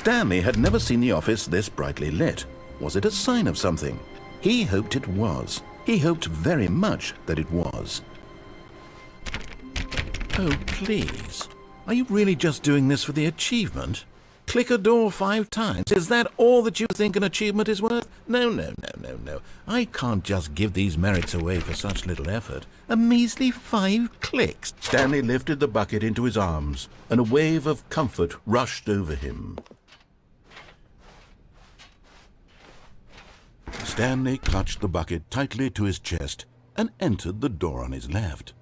Stanley had never seen the office this brightly lit. Was it a sign of something? He hoped it was. He hoped very much that it was. Oh, please. Are you really just doing this for the achievement? Click a door 5 times. Is that all that you think an achievement is worth? No. I can't just give these merits away for such little effort. A measly 5 clicks. Stanley lifted the bucket into his arms, and a wave of comfort rushed over him. Stanley clutched the bucket tightly to his chest and entered the door on his left.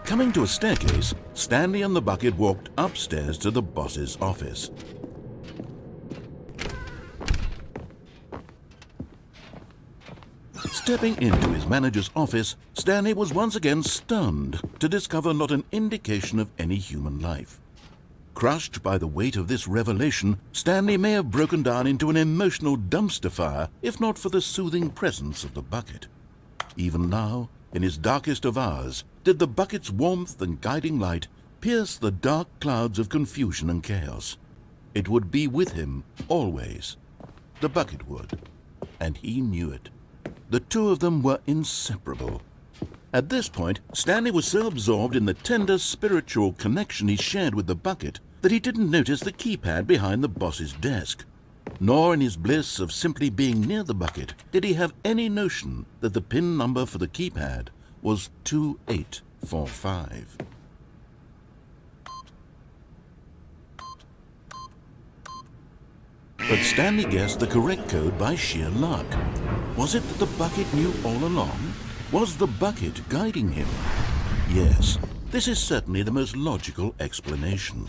Coming to a staircase, Stanley and the bucket walked upstairs to the boss's office. Stepping into his manager's office, Stanley was once again stunned to discover not an indication of any human life. Crushed by the weight of this revelation, Stanley may have broken down into an emotional dumpster fire if not for the soothing presence of the bucket. Even now, in his darkest of hours, did the bucket's warmth and guiding light pierce the dark clouds of confusion and chaos. It would be with him always. The bucket would, and he knew it. The two of them were inseparable. At this point, Stanley was so absorbed in the tender spiritual connection he shared with the bucket that he didn't notice the keypad behind the boss's desk. Nor in his bliss of simply being near the bucket did he have any notion that the PIN number for the keypad was 2845. But Stanley guessed the correct code by sheer luck. Was it that the bucket knew all along? Was the bucket guiding him? Yes, this is certainly the most logical explanation.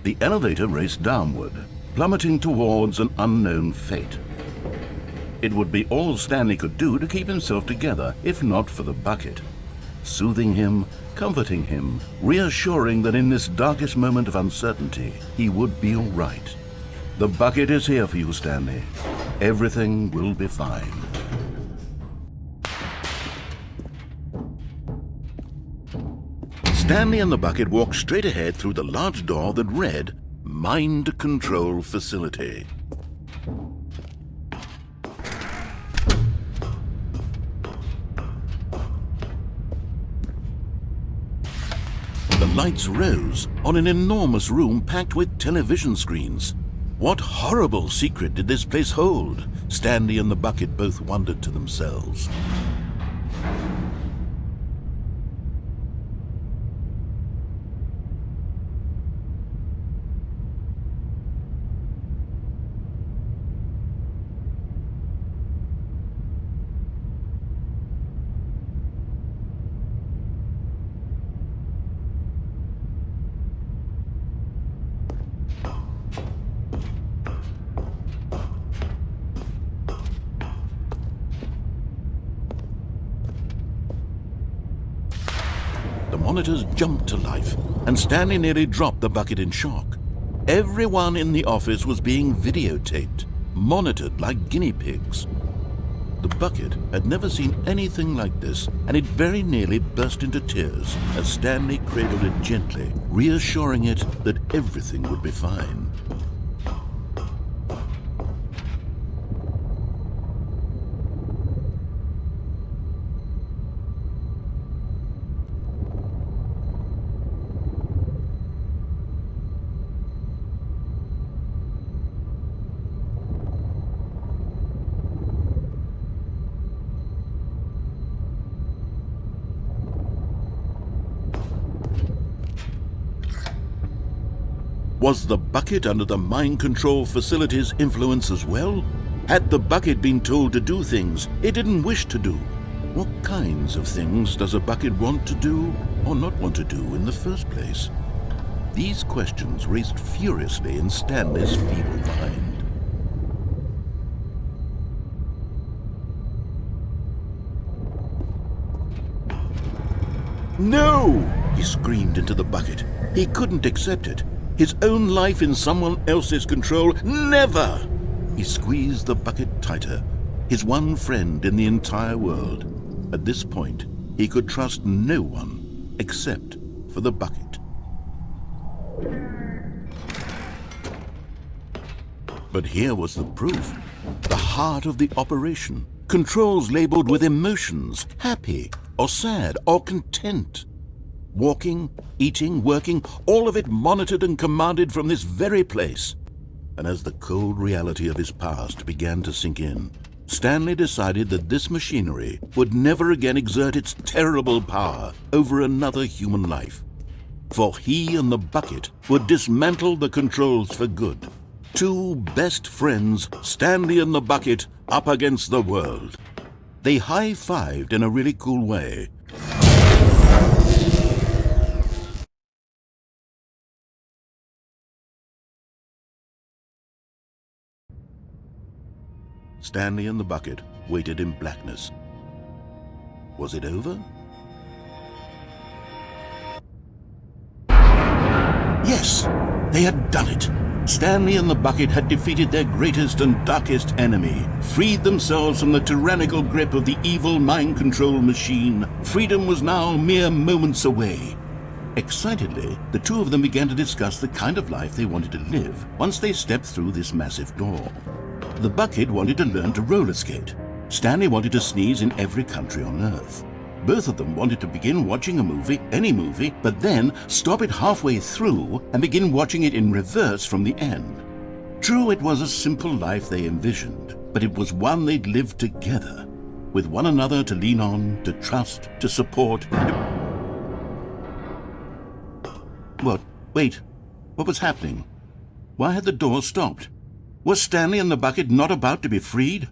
The elevator raced downward, plummeting towards an unknown fate. It would be all Stanley could do to keep himself together, if not for the bucket. Soothing him, comforting him, reassuring that in this darkest moment of uncertainty, he would be all right. The bucket is here for you, Stanley. Everything will be fine. Stanley and the bucket walked straight ahead through the large door that read, Mind Control Facility. The lights rose on an enormous room packed with television screens. What horrible secret did this place hold? Stanley and the bucket both wondered to themselves. The monitors jumped to life, and Stanley nearly dropped the bucket in shock. Everyone in the office was being videotaped, monitored like guinea pigs. The bucket had never seen anything like this, and it very nearly burst into tears as Stanley cradled it gently, reassuring it that everything would be fine. Was the bucket under the mind control facility's influence as well? Had the bucket been told to do things it didn't wish to do? What kinds of things does a bucket want to do or not want to do in the first place? These questions raced furiously in Stanley's feeble mind. No! He screamed into the bucket. He couldn't accept it. His own life in someone else's control, never! He squeezed the bucket tighter. His one friend in the entire world. At this point, he could trust no one except for the bucket. But here was the proof. The heart of the operation. Controls labeled with emotions, happy or sad or content. Walking, eating, working, all of it monitored and commanded from this very place. And as the cold reality of his past began to sink in, Stanley decided that this machinery would never again exert its terrible power over another human life. For he and the bucket would dismantle the controls for good. Two best friends, Stanley and the bucket, up against the world. They high-fived in a really cool way. Stanley and the bucket waited in blackness. Was it over? Yes, they had done it. Stanley and the bucket had defeated their greatest and darkest enemy, freed themselves from the tyrannical grip of the evil mind control machine. Freedom was now mere moments away. Excitedly, the two of them began to discuss the kind of life they wanted to live once they stepped through this massive door. The bucket wanted to learn to roller skate. Stanley wanted to sneeze in every country on Earth. Both of them wanted to begin watching a movie, any movie, but then stop it halfway through and begin watching it in reverse from the end. True, it was a simple life they envisioned, but it was one they'd lived together, with one another to lean on, to trust, to support. What? Wait. What was happening? Why had the door stopped? Was Stanley and the bucket not about to be freed?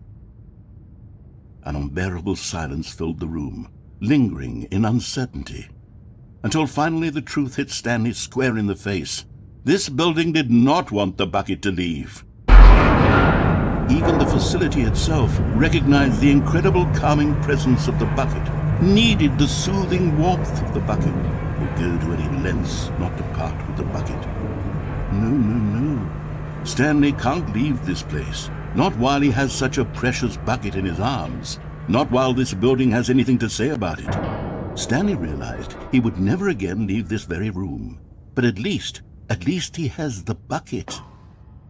An unbearable silence filled the room, lingering in uncertainty, until finally the truth hit Stanley square in the face. This building did not want the bucket to leave. Even the facility itself recognized the incredible calming presence of the bucket, needed the soothing warmth of the bucket, would go to any lengths not to part with the bucket. No. Stanley can't leave this place, not while he has such a precious bucket in his arms, not while this building has anything to say about it. Stanley realized he would never again leave this very room, but at least he has the bucket.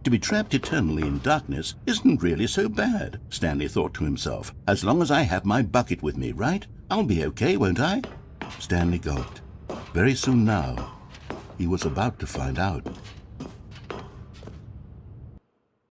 To be trapped eternally in darkness isn't really so bad, Stanley thought to himself. As long as I have my bucket with me, right? I'll be okay, won't I? Stanley gulped. Very soon now, he was about to find out.